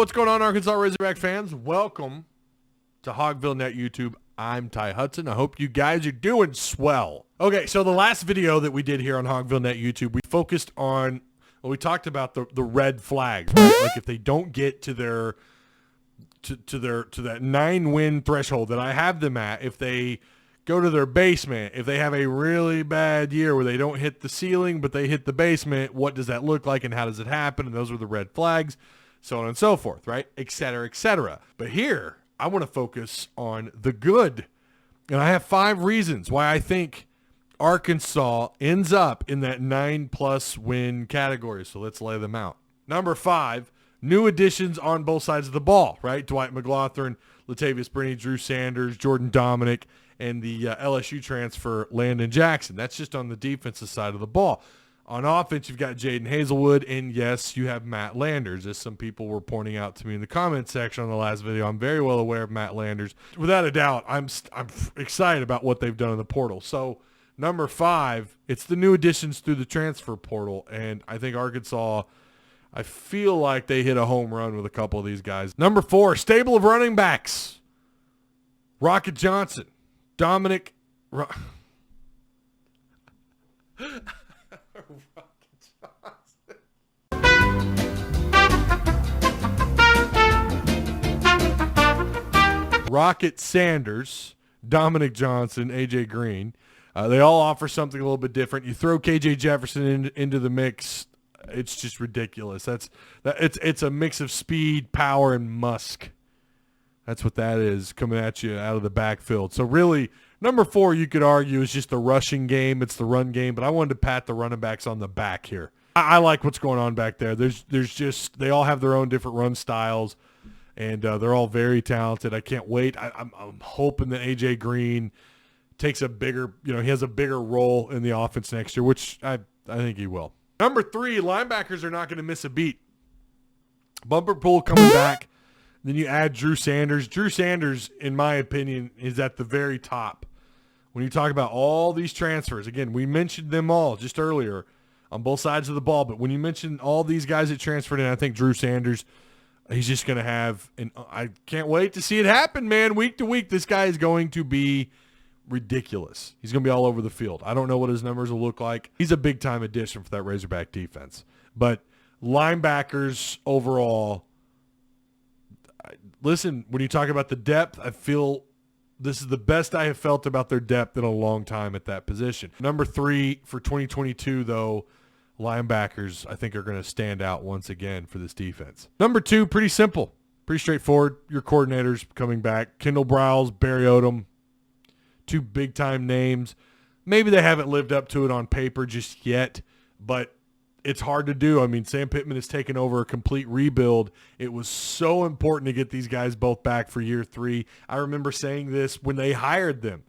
what's going on, Arkansas Razorback fans? Welcome to Hogvillenet YouTube. I'm Ty Hudson. I hope you guys are doing swell. Okay, so the last video that we did here on Hogvillenet YouTube, we focused on, well, we talked about the red flags, right? Like if they don't get to their to that 9-win threshold that I have them at, if they go to their basement, if they have a really bad year where they don't hit the ceiling but they hit the basement, what does that look like and how does it happen? And those were the red flags, so on and so forth, right? Et cetera, et cetera. But here, I want to focus on the good. And I have 5 reasons why I think Arkansas ends up in that 9+ win category. So let's lay them out. Number 5, new additions on both sides of the ball, right? Dwight McLaughlin, Latavius Brini, Drew Sanders, Jordan Dominic, and the LSU transfer Landon Jackson. That's just on the defensive side of the ball. On offense, you've got Jaden Hazelwood, and yes, you have Matt Landers, as some people were pointing out to me in the comment section on the last video. I'm very well aware of Matt Landers. Without a doubt, I'm excited about what they've done in the portal. So number 5, it's the new additions through the transfer portal, and I think Arkansas, I feel like they hit a home run with a couple of these guys. Number 4, stable of running backs. Rocket Johnson, Dominic. Rocket Sanders, Dominic Johnson, AJ Green. They all offer something a little bit different. You throw KJ Jefferson into the mix, it's just ridiculous. It's a mix of speed, power, and musk. That's what that is coming at you out of the backfield. So really, number 4, you could argue, is just the rushing game. It's the run game, but I wanted to pat the running backs on the back here. I like what's going on back there. There's just, they all have their own different run styles, and they're all very talented. I can't wait. I'm hoping that AJ Green takes a bigger, he has a bigger role in the offense next year, which I think he will. Number 3, linebackers are not going to miss a beat. Bumper Pool coming back. Then you add Drew Sanders. Drew Sanders, in my opinion, is at the very top. When you talk about all these transfers, again, we mentioned them all just earlier on both sides of the ball, but when you mention all these guys that transferred in, I think Drew Sanders, he's just going to have, and I can't wait to see it happen, man. Week to week, this guy is going to be ridiculous. He's going to be all over the field. I don't know what his numbers will look like. He's a big-time addition for that Razorback defense. But linebackers overall, listen, when you talk about the depth, I feel this is the best I have felt about their depth in a long time at that position. Number 3 for 2022, though, linebackers, I think, are going to stand out once again for this defense. Number 2, pretty simple, pretty straightforward. Your coordinators coming back. Kendall Browse, Barry Odom, 2 big-time names. Maybe they haven't lived up to it on paper just yet, but it's hard to do. I mean, Sam Pittman has taken over a complete rebuild. It was so important to get these guys both back for year 3. I remember saying this when they hired them.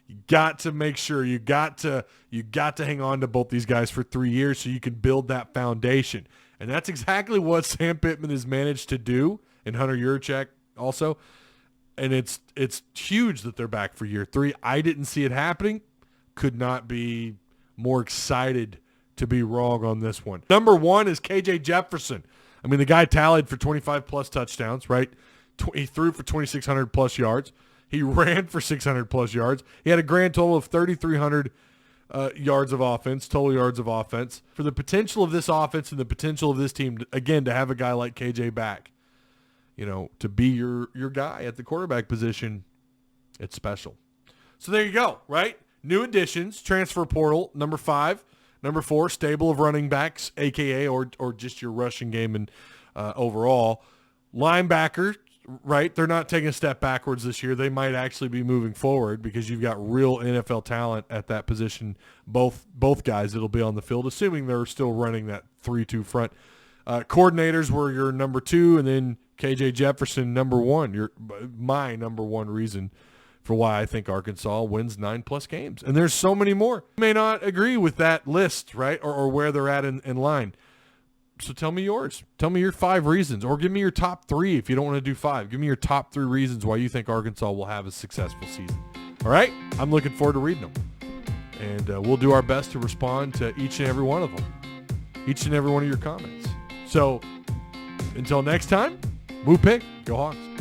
You got to make sure you got to hang on to both these guys for 3 years so you can build that foundation. And that's exactly what Sam Pittman has managed to do, and Hunter Yurachek also. And it's huge that they're back for year 3. I didn't see it happening. Could not be more excited to be wrong on this one. Number 1 is KJ Jefferson. I mean, the guy tallied for 25+ touchdowns, right? He threw for 2,600+ yards. He ran for 600+ yards. He had a grand total of 3,300 yards of offense, total yards of offense. For the potential of this offense and the potential of this team, again, to have a guy like KJ back, to be your guy at the quarterback position, it's special. So there you go, right? New additions, transfer portal, number 5. Number 4, stable of running backs, a.k.a. or just your rushing game and overall. Linebacker, right? They're not taking a step backwards this year. They might actually be moving forward because you've got real NFL talent at that position, both guys that'll be on the field, assuming they're still running that 3-2 front. Coordinators were your number 2, and then KJ Jefferson, number 1. My number 1 reason for why I think Arkansas wins 9+ games. And there's so many more. You may not agree with that list, right, or where they're at in line. So tell me yours. Tell me your 5 reasons, or give me your top 3 if you don't want to do 5. Give me your top 3 reasons why you think Arkansas will have a successful season. All right? I'm looking forward to reading them. And we'll do our best to respond to each and every one of them, each and every one of your comments. So until next time, Woo pick. Go Hawks.